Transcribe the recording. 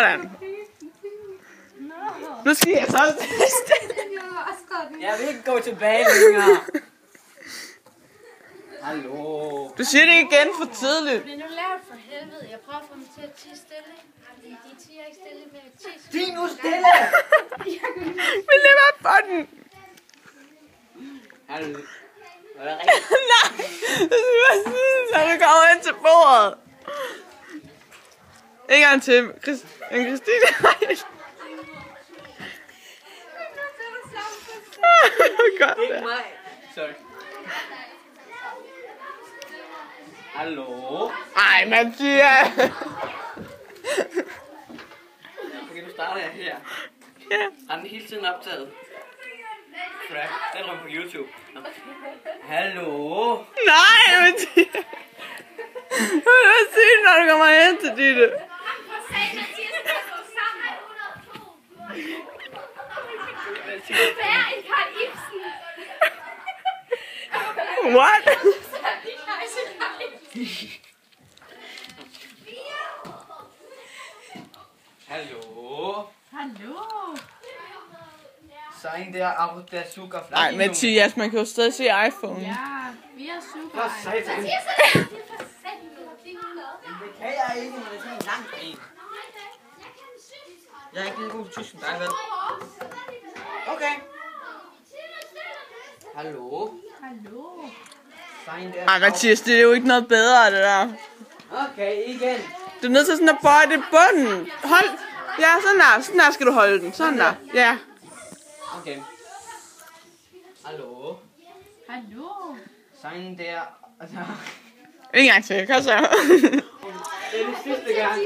Sådan. Nu skal jeg så stille. Jeg vil ikke gå tilbage længere. Hallo. Du siger det igen for tidligt. Det er nu lavt for helvede. Jeg prøver at få dem til at tie stille. De tiger ikke stille med at tie. Sig nu stille. Vi lever på den. Hallo. Er det rigtigt? Nej, det skal være siden, så du kommer ind til bordet. En gang til. Christine. Godt Ikke det. mig. Sorry. Hallo. Ej, Mathias. Okay, nu starter jeg her. Ja. Har den hele tiden optaget? Crap, den røg på YouTube. Nå. Hallo. Nej, Mathias. Hvad vil du sige, når du kommer hen til Ditte? What? Hallo. Hallo. Så en der af der sukker flot. Nej, Mathias, man kan jo stadig se iPhone. Ja, vi er super. Hvad satan? Det kan jeg ikke, men det er en lang en. Jeg er ikke lige god til tysk, nej vel? Okay. Hallo. Hallo. Så en der. Ej, Mathias, det er jo ikke noget bedre, det der. Okay, igen. Du er nødt til sådan at bøje det i bunden. Hold. Ja, sådan der. Sådan der skal du holde den. Sådan der. Ja. Okay. Hallo. Hallo. Så en der. En gang til. Kom så. Det er det sidste gang.